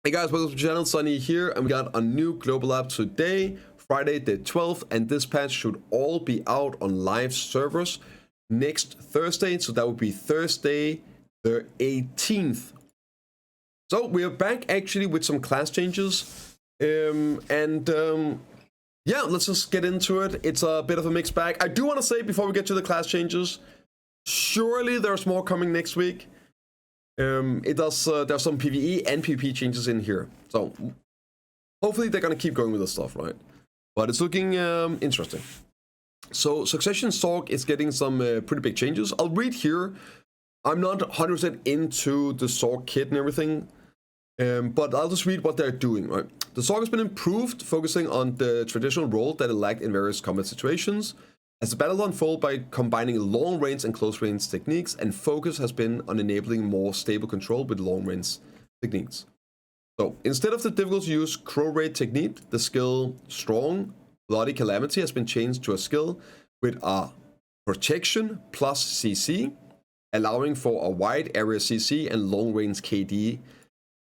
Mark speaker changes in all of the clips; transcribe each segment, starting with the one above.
Speaker 1: Hey guys, welcome to the channel. Sunny here, and we got a new global app today, Friday the 12th, and this patch should all be out on live servers next Thursday, so that would be Thursday the 18th. So we are back actually with some class changes, yeah, let's just get into it. It's a bit of a mixed bag. I do want to say before we get to the class changes, surely there's more coming next week. There's some PvE and PvP changes in here, so hopefully they're gonna keep going with this stuff, right? But it's looking interesting. So Succession Sorg is getting some pretty big changes. I'll read here. I'm not 100% into the Sorg kit and everything, but I'll just read what they're doing, right? The Sorg has been improved, focusing on the traditional role that it lacked in various combat situations. As the battle unfolds by combining long range and close range techniques, and focus has been on enabling more stable control with long range techniques. So instead of the difficult to use crow raid technique, the skill Strong Bloody Calamity has been changed to a skill with a protection plus CC, allowing for a wide area CC and long range KD.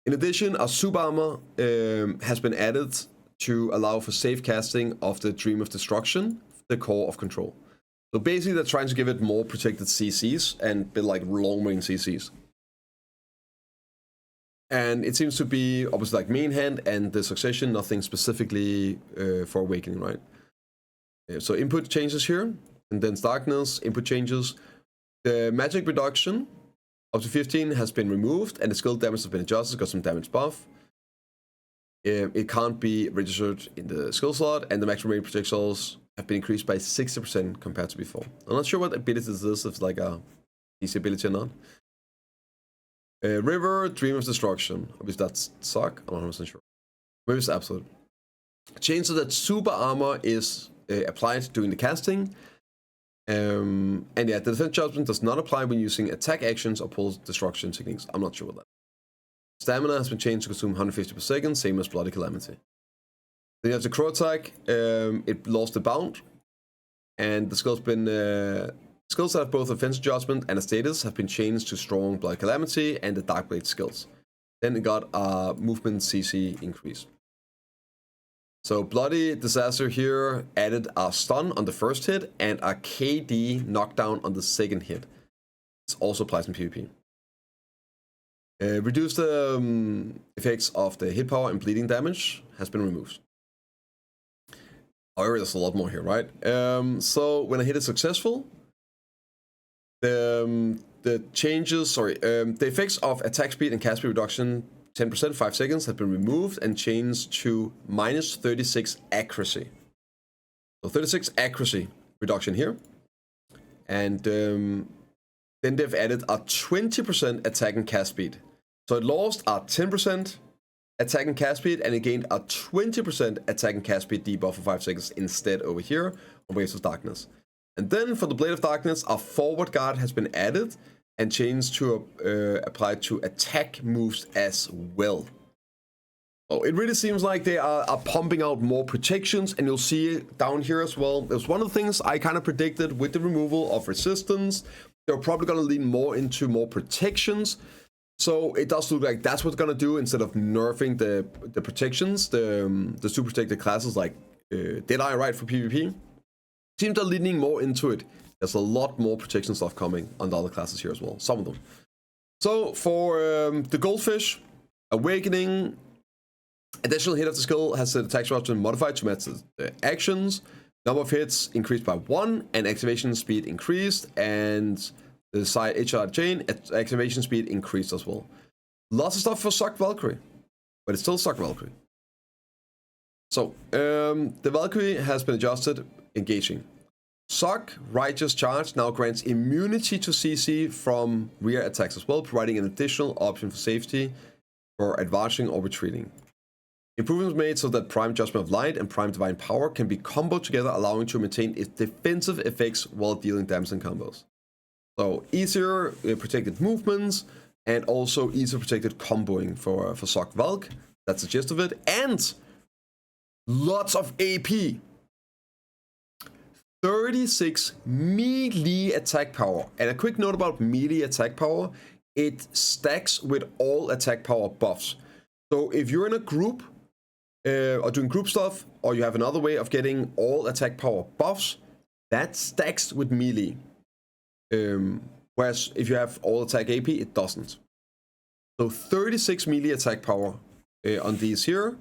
Speaker 1: In addition, a sub armor has been added to allow for safe casting of the Dream of Destruction, the core of control. So basically they're trying to give it more protected CCs and bit like long range CCs. And it seems to be obviously like main hand and the Succession, nothing specifically for Awakening, right? So input changes here, and then Darkness, input changes. The magic reduction up to 15 has been removed, and the skill damage has been adjusted, got some damage buff. It can't be registered in the skill slot, and the maximum range projectiles have been increased by 60% compared to before. I'm not sure what ability this is, if it's like a DC ability or not. River, Dream of Destruction. Obviously that's suck, I'm not 100% sure. Maybe it's absolute. Change so that super armor is applied during the casting. And yeah, the defense judgment does not apply when using attack actions or pull destruction techniques. I'm not sure what that is. Stamina has been changed to consume 150 per second, same as Bloody Calamity. Then you have the crow attack. It lost the bound, and the skill's been skills that have both offense adjustment and a status have been changed to Strong Blood Calamity and the Dark Blade skills. Then it got a movement CC increase. So Bloody Disaster here added a stun on the first hit and a KD knockdown on the second hit. It also applies in PvP. Reduce the effects of the hit power and bleeding damage has been removed. However, there's a lot more here, right? So when a hit is successful, the changes, the effects of attack speed and cast speed reduction 10%, 5 seconds have been removed and changed to minus 36 accuracy. So 36 accuracy reduction here. And then they've added a 20% attack and cast speed. So it lost a 10% attack and cast speed, and it gained a 20% attack and cast speed debuff for 5 seconds instead over here on Waves of Darkness. And then for the Blade of Darkness, a forward guard has been added and changed to applied to attack moves as well. Oh, it really seems like they are pumping out more protections, and you'll see it down here as well. It was one of the things I kind of predicted with the removal of resistance. They're probably going to lean more into more protections. So it does look like that's what they're gonna do instead of nerfing the protections, the super protected classes like Deadeye, right, for PvP. Seems they're leaning more into it. There's a lot more protection stuff coming on the other classes here as well, some of them. So for the Goldfish, Awakening, additional hit of the skill has the attack structure modified to match the actions. Number of hits increased by 1, and activation speed increased, and the side HR chain activation speed increased as well. Lots of stuff for Suck Valkyrie, but it's still Suck Valkyrie. So the Valkyrie has been adjusted, engaging. Suck Righteous Charge now grants immunity to CC from rear attacks as well, providing an additional option for safety for advancing or retreating. Improvements made so that Prime Judgment of Light and Prime Divine Power can be comboed together, allowing to maintain its defensive effects while dealing damage in combos. So easier protected movements, and also easier protected comboing for Suck Valk. That's the gist of it. And lots of AP. 36 melee attack power. And a quick note about melee attack power. It stacks with all attack power buffs. So if you're in a group or doing group stuff, or you have another way of getting all attack power buffs, that stacks with melee. Whereas if you have all attack AP, it doesn't. So 36 melee attack power on these here.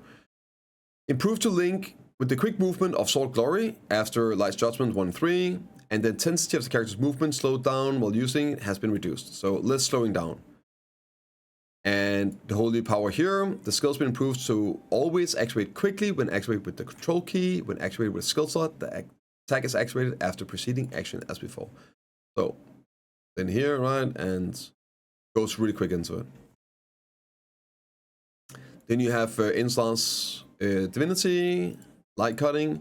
Speaker 1: Improved to link with the quick movement of Sword Glory after Light's Judgment 1 and 3, and the intensity of the character's movement slowed down while using it has been reduced. So less slowing down. And the holy power here, the skill's been improved to always activate quickly when activated with the control key. When activated with a skill slot, the attack is activated after preceding action as before. So then here, right, and goes really quick into it. Then you have Inslance Divinity, Light Cutting.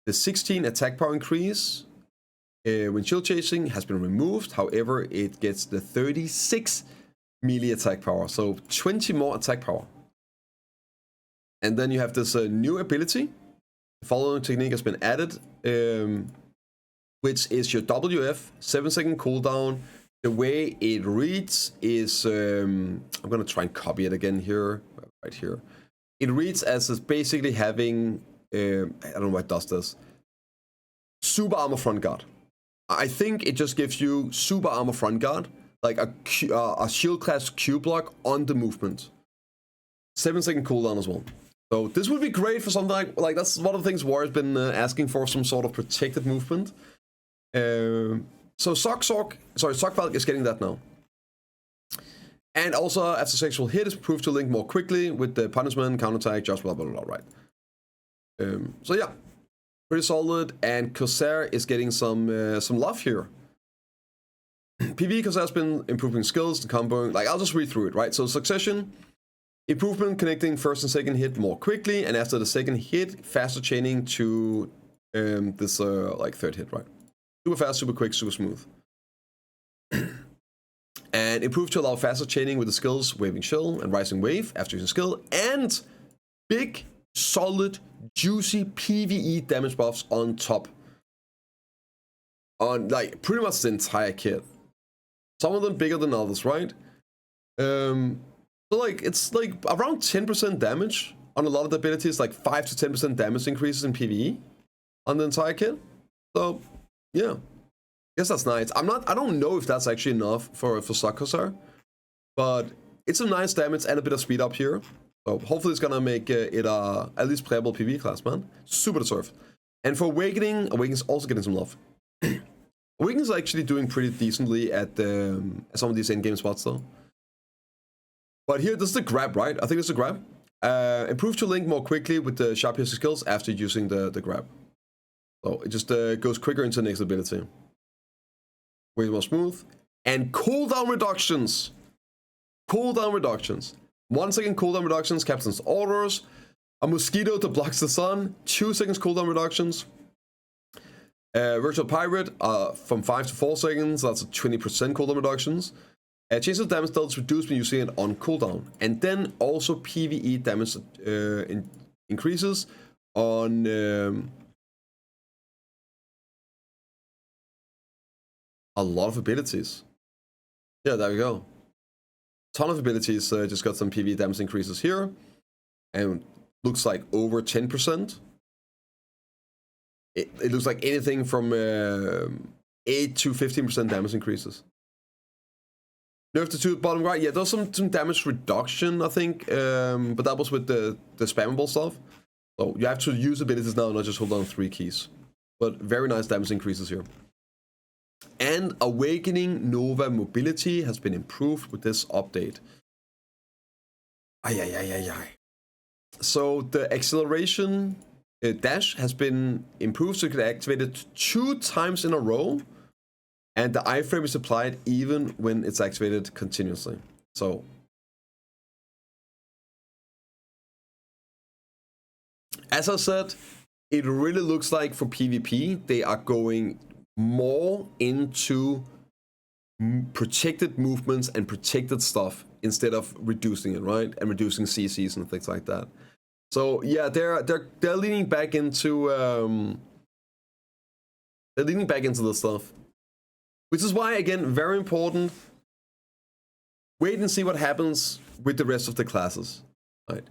Speaker 1: The 16 attack power increase when shield chasing has been removed. However, it gets the 36 melee attack power, so 20 more attack power. And then you have this new ability. The following technique has been added, which is your WF 7-second cooldown. The way it reads is I'm gonna try and copy it again here, right here. It reads as it's basically having I don't know why it does this. Super armor front guard. I think it just gives you super armor front guard, like a shield class Q block on the movement. 7-second cooldown as well. So this would be great for something like that's one of the things War's been asking for, some sort of protected movement. So Sockvalk is getting that now. And also after sexual hit is proved to link more quickly with the punishment, counterattack, just blah blah blah, right? So yeah, pretty solid. And Corsair is getting some love here. PvE Corsair has been improving skills and comboing. Like I'll just read through it, right? So Succession, improvement connecting first and second hit more quickly, and after the second hit, faster chaining to this like third hit, right? Super fast, super quick, super smooth. And improved to allow faster chaining with the skills Waving Shell and Rising Wave after using skill, and big, solid, juicy PvE damage buffs on top. On like pretty much the entire kit. Some of them bigger than others, right? So like it's like around 10% damage on a lot of the abilities, like 5 to 10% damage increases in PvE on the entire kit. So yeah, I guess that's nice. I don't know if that's actually enough for Corsair, but it's a nice damage and a bit of speed up here. So hopefully it's gonna make it at least playable PvE class, man. Super deserved. And for Awakening, Awakening's also getting some love. Awakening's actually doing pretty decently at some of these in-game spots though. But here, this is the grab, right? I think it's a grab. Improved to link more quickly with the sharp piercing skills after using the grab. So it just goes quicker into the next ability. Way more smooth. And cooldown reductions. Cooldown reductions. 1 second cooldown reductions, Captain's Orders. A mosquito that blocks the sun. 2 seconds cooldown reductions. Virtual Pirate from 5 to 4 seconds. That's a 20% cooldown reductions. Chance of damage dealt is reduced when using it on cooldown. And then also PvE damage increases on a lot of abilities. Yeah, there we go. Ton of abilities just got some PvE damage increases here. And looks like over 10%. It looks like anything from 8 to 15% damage increases. Nerf the 2 bottom right. Yeah, there's some damage reduction, I think. But that was with the spammable stuff. So you have to use abilities now, not just hold down 3 keys. But very nice damage increases here. And Awakening Nova mobility has been improved with this update. So the acceleration dash has been improved so you can activate it 2 times in a row. And the iframe is applied even when it's activated continuously. So as I said, it really looks like for PvP, they are going more into protected movements and protected stuff instead of reducing it, right? And reducing CCs and things like that. So yeah, they're leaning back into this stuff. Which is why, again, very important. Wait and see what happens with the rest of the classes. Right.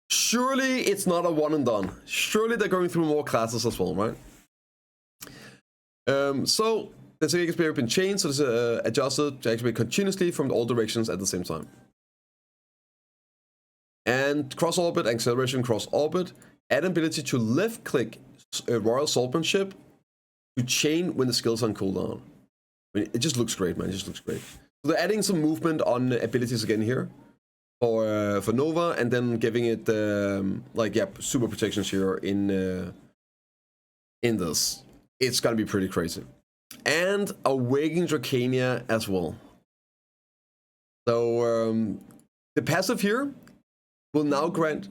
Speaker 1: Surely it's not a one and done. Surely they're going through more classes as well, right? So the Sega XP have been changed, so it's adjusted to activate continuously from all directions at the same time. And cross orbit, acceleration cross orbit, add ability to left click Royal Swordsmanship to chain when the skill's on cooldown. I mean, it just looks great, man. It just looks great. So they're adding some movement on abilities again here for Nova, and then giving it super protections here in this. It's gonna be pretty crazy. And Awakening Dracania as well. So the passive here will now grant.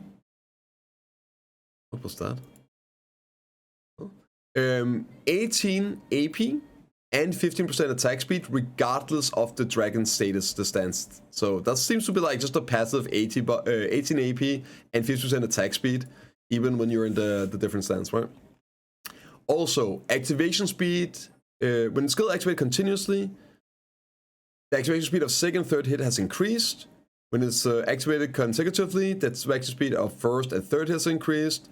Speaker 1: What was that? 18 AP and 15% attack speed, regardless of the dragon status, the stance. So that seems to be like just a passive 18 AP and 50% attack speed, even when you're in the different stance, right? Also, activation speed, when the skill activates continuously, the activation speed of second, third hit has increased. When it's activated consecutively, the activation speed of first and third has increased.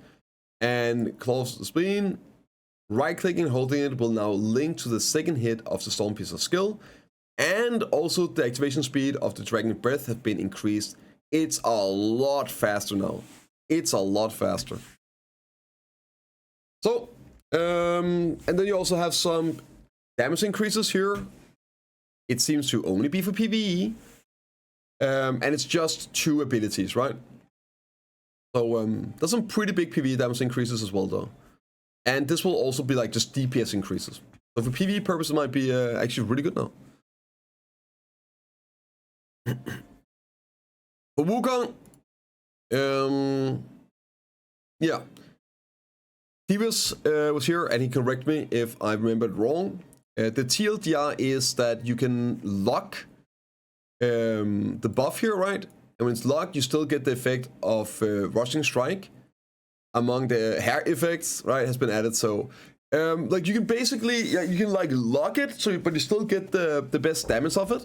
Speaker 1: And Claws the Spleen, right-clicking and holding it will now link to the second hit of the Storm Piece of skill. And also the activation speed of the Dragon Breath has been increased. It's a lot faster now. It's a lot faster. So, and then you also have some damage increases here. It seems to only be for PvE. And it's just 2 abilities, right? So there's some pretty big PvE damage increases as well, though. And this will also be like just DPS increases. So for PvE purposes, it might be actually really good now. For Wukong, yeah. Divas was here, and he corrected me if I remembered wrong. The TLDR is that you can lock the buff here, right? And when it's locked, you still get the effect of Rushing Strike. Among the hair effects, right, has been added. So, like you can basically, you can like lock it, so but you still get the best damage of it.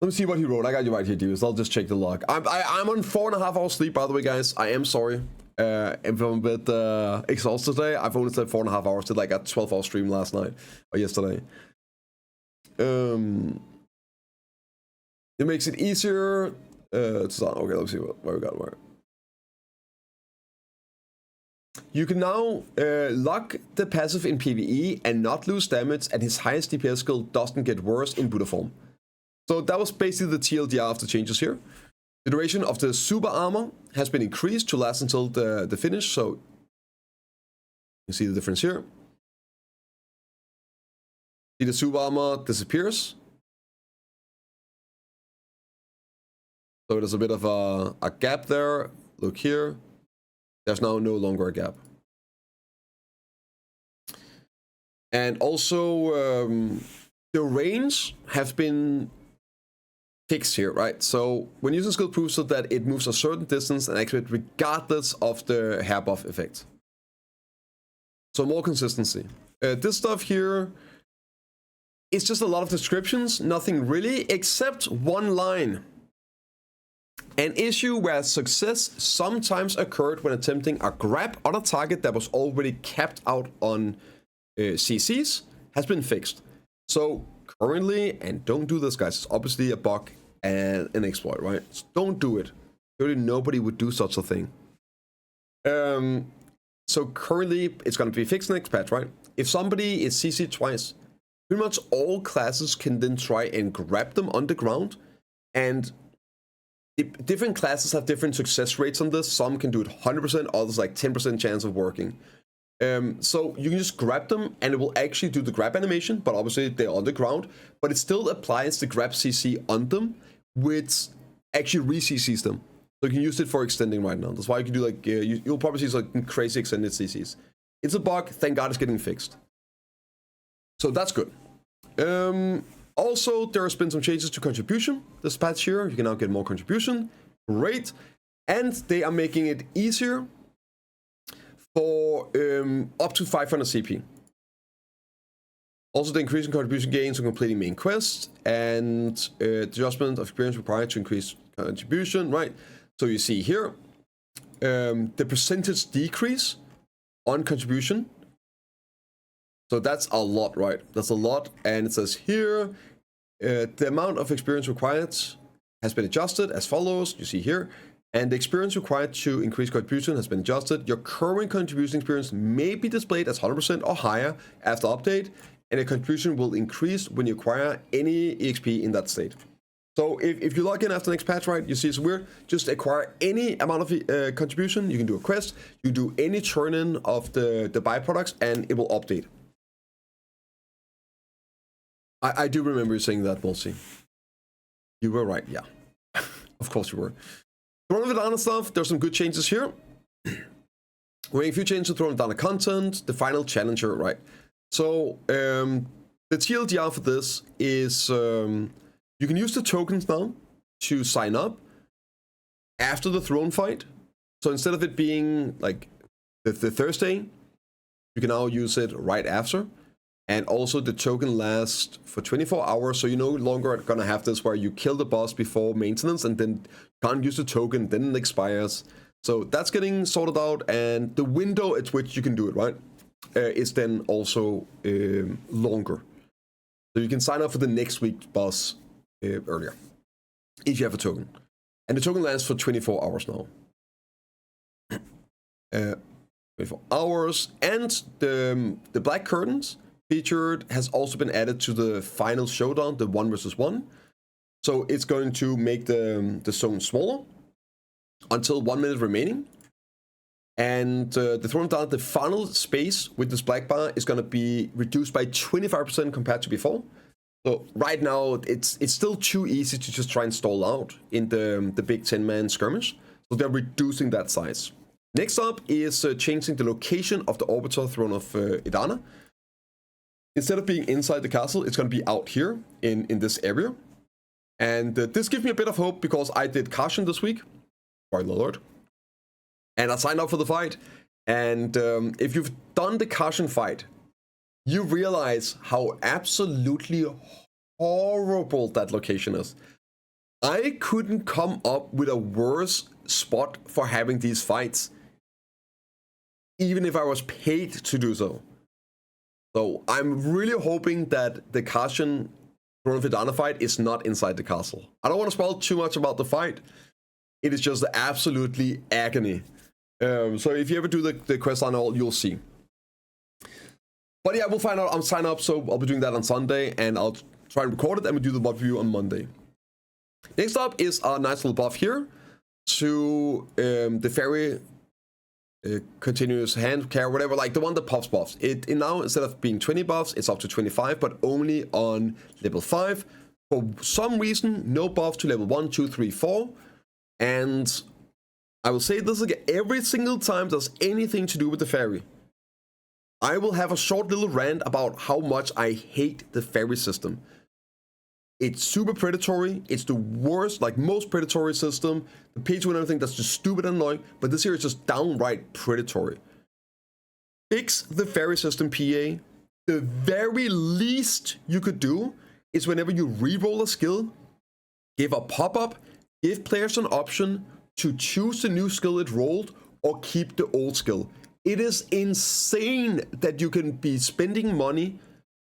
Speaker 1: Let me see what he wrote. I got you right here, dudes. I'll just check the log. I'm on 4.5 hours sleep, by the way, guys. I am sorry. If I'm a bit exhausted today. I've only slept 4.5 hours. Did like a 12-hour stream last night or yesterday. It makes it easier to start. Okay, let's see what we got. Where. You can now lock the passive in PvE and not lose damage, and his highest DPS skill doesn't get worse in Buddha form. So that was basically the TLDR of the changes here. The duration of the super armor has been increased to last until the finish, so you see the difference here. See, the super armor disappears. So there's a bit of a gap there. Look here. There's now no longer a gap. And also, the range have been fixed here, right? So when using skill proves so that it moves a certain distance and activates regardless of the hair buff effect. So more consistency. This stuff here, it's just a lot of descriptions, nothing really, except one line. An issue where success sometimes occurred when attempting a grab on a target that was already capped out on CCs has been fixed. So currently, and don't do this, guys, it's obviously a bug and an exploit, right? So don't do it. Surely nobody would do such a thing. So currently, it's going to be fixed next patch, right? If somebody is CC'd twice, pretty much all classes can then try and grab them on the ground, and different classes have different success rates on this. Some can do it 100%, others like 10% chance of working. So you can just grab them and it will actually do the grab animation, but obviously they're on the ground, but it still applies the grab CC on them, which actually re-CCs them. So you can use it for extending right now. That's why you can do like, you'll probably see like crazy extended CCs. It's a bug, thank God it's getting fixed. So that's good. Also, there has been some changes to contribution this patch here. You can now get more contribution. Great. And they are making it easier for up to 500 CP. Also, the increasing contribution gains when completing main quests and adjustment of experience required to increase contribution, right? So you see here, the percentage decrease on contribution. So that's a lot, right? That's a lot. And it says here, the amount of experience required has been adjusted as follows. You see here. And the experience required to increase contribution has been adjusted. Your current contribution experience may be displayed as 100% or higher after update. And the contribution will increase when you acquire any EXP in that state. So if you log in after the next patch, right, you see it's weird. Just acquire any amount of contribution. You can do a quest. You do any turn-in of the byproducts, and it will update. I do remember you saying that, Bolsey. You were right, yeah. Of course you were. Throne of Edana stuff, there's some good changes here. We're making a few changes to Throne of Edana content, the final challenger, right? So, the TLDR for this is, you can use the tokens now to sign up after the throne fight. So instead of it being like the Thursday, you can now use it right after. And also the token lasts for 24 hours, so you're no longer gonna have this where you kill the boss before maintenance and then can't use the token, then it expires. So that's getting sorted out, and the window at which you can do it, right, is then also longer. So you can sign up for the next week's boss earlier, if you have a token. And the token lasts for 24 hours now. 24 hours, and the black curtains featured has also been added to the final showdown, the 1 versus 1. So it's going to make the zone smaller until 1 minute remaining. And the Throne of Edana, the final space with this black bar is going to be reduced by 25% compared to before. So right now, it's still too easy to just try and stall out in the big 10-man skirmish. So they're reducing that size. Next up is changing the location of the Orbiter Throne of Edana. Instead of being inside the castle, it's going to be out here in this area. And this gives me a bit of hope because I did Caution this week. Spoiler alert. And I signed up for the fight. And if you've done the Caution fight, you realize how absolutely horrible that location is. I couldn't come up with a worse spot for having these fights, even if I was paid to do so. So I'm really hoping that the Caution Throne of Edana fight is not inside the castle. I don't want to spoil too much about the fight. It is just absolutely agony. So if you ever do the quest on all, you'll see. But yeah, we'll find out. I'll sign up, so I'll be doing that on Sunday, and I'll try and record it, and we'll do the mod review on Monday. Next up is a nice little buff here to the fairy continuous hand care, whatever, like the one that pops buffs. It now, instead of being 20 buffs, it's up to 25, but only on level 5. For some reason, no buff to level 1, 2, 3, 4. And I will say this again, every single time there's anything to do with the fairy, I will have a short little rant about how much I hate the fairy system. It's super predatory. It's the worst, like most predatory system. The page and everything that's just stupid and annoying, but this here is just downright predatory. Fix the fairy system, PA. The very least you could do is whenever you reroll a skill, give a pop-up, give players an option to choose the new skill it rolled or keep the old skill. It is insane that you can be spending money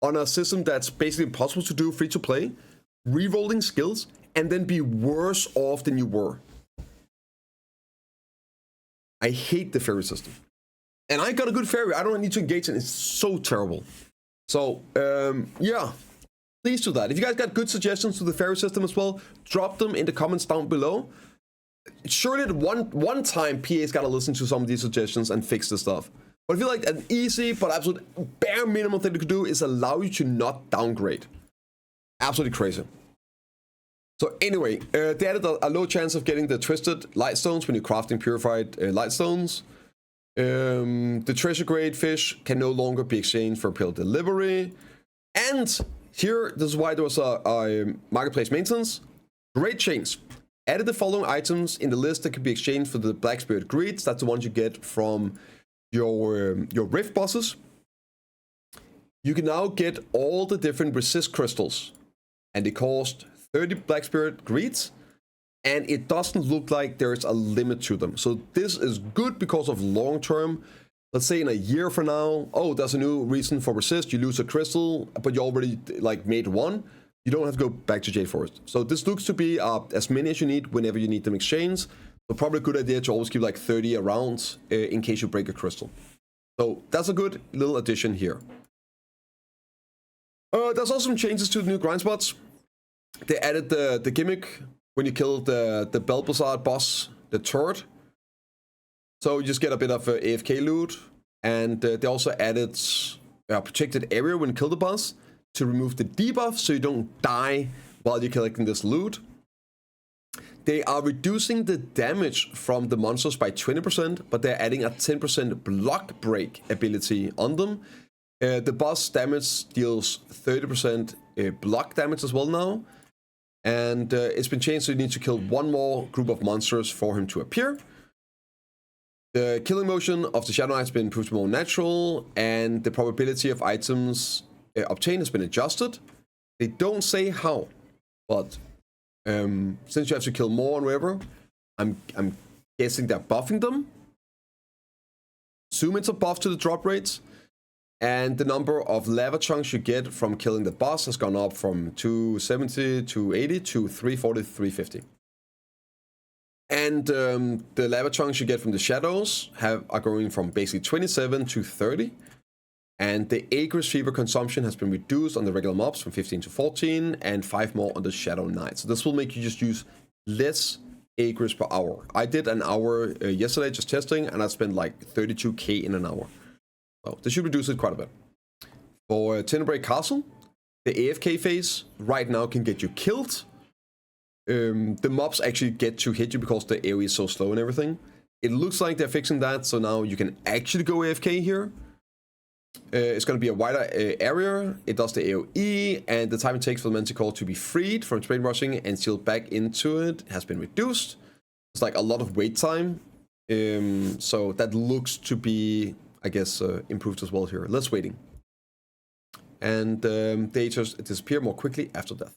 Speaker 1: on a system that's basically impossible to do free to play, rerolling skills, and then be worse off than you were. I hate the fairy system. And I got a good fairy. I don't need to engage in it. It's so terrible. So, yeah. Please do that. If you guys got good suggestions to the fairy system as well, drop them in the comments down below. Surely at one time PA's got to listen to some of these suggestions and fix this stuff. But I feel like an easy but absolute bare minimum thing you could do is allow you to not downgrade. Absolutely crazy. So anyway, they added a low chance of getting the twisted light stones when you're crafting purified light stones. The treasure grade fish can no longer be exchanged for pill delivery. And here, this is why there was a marketplace maintenance. Great change. Added the following items in the list that can be exchanged for the Black Spirit Greeds. That's the ones you get from your Rift bosses. You can now get all the different resist crystals, and they cost 30 Black Spirit Greeds. and it doesn't look like there's a limit to them. So this is good because of long term. Let's say in a year from now, oh, there's a new reason for resist. You lose a crystal, but you already like made one. You don't have to go back to Jade Forest. So this looks to be as many as you need whenever you need them exchange. So probably a good idea to always keep like 30 around in case you break a crystal. So that's a good little addition here. There's also some changes to the new Grindspots. They added the gimmick when you kill the Belbazar boss, the turret. So you just get a bit of AFK loot. And they also added a protected area when you kill the boss to remove the debuff so you don't die while you're collecting this loot. They are reducing the damage from the monsters by 20%, but they're adding a 10% block break ability on them. The boss damage deals 30% block damage as well now. And it's been changed so you need to kill one more group of monsters for him to appear. The killing motion of the Shadow Knight has been improved more natural, and the probability of items obtained has been adjusted. They don't say how, but since you have to kill more and whatever, I'm guessing they're buffing them. Assume it's a buff to the drop rates. And the number of lava chunks you get from killing the boss has gone up from 270, 280 to 340, 350. And the lava chunks you get from the shadows are going from basically 27 to 30. And the Aegis Fever consumption has been reduced on the regular mobs from 15 to 14 and 5 more on the Shadow Knight. So this will make you just use less Aegis per hour. I did an hour yesterday just testing, and I spent like 32k in an hour. So this should reduce it quite a bit. For Tenebrae Castle, the AFK phase right now can get you killed. The mobs actually get to hit you because the AoE is so slow and everything. It looks like they're fixing that, so now you can actually go AFK here. It's going to be a wider area. It does the AoE, and the time it takes for the Manticore to be freed from train rushing and sealed back into it has been reduced. It's like a lot of wait time. So that looks to be, I guess, improved as well here. Less waiting. And they just disappear more quickly after death.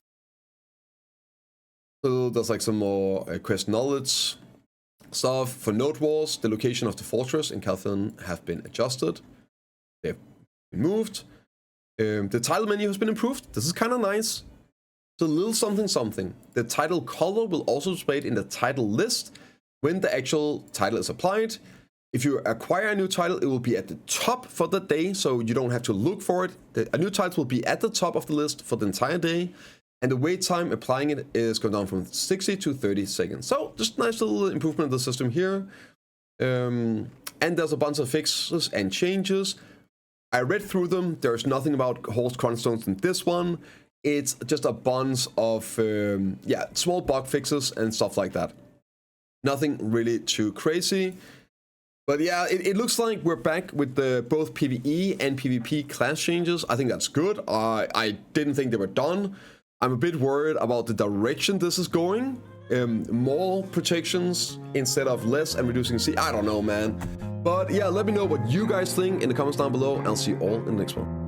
Speaker 1: So there's like some more quest knowledge stuff. For Node Wars, the location of the fortress in Calthan have been adjusted. They've been moved. The title menu has been improved. This is kind of nice. It's a little something something. The title color will also display in the title list when the actual title is applied. If you acquire a new title, it will be at the top for the day, so you don't have to look for it. A new title will be at the top of the list for the entire day, and the wait time applying it is going down from 60 to 30 seconds. So just nice little improvement of the system here. And there's a bunch of fixes and changes. I read through them. There's nothing about Horse Cornerstones in this one. It's just a bunch of small bug fixes and stuff like that. Nothing really too crazy. But yeah, it looks like we're back with the both PvE and PvP class changes. I think that's good. I didn't think they were done. I'm a bit worried about the direction this is going. More protections instead of less and reducing C. I don't know, man. But yeah, let me know what you guys think in the comments down below, and I'll see you all in the next one.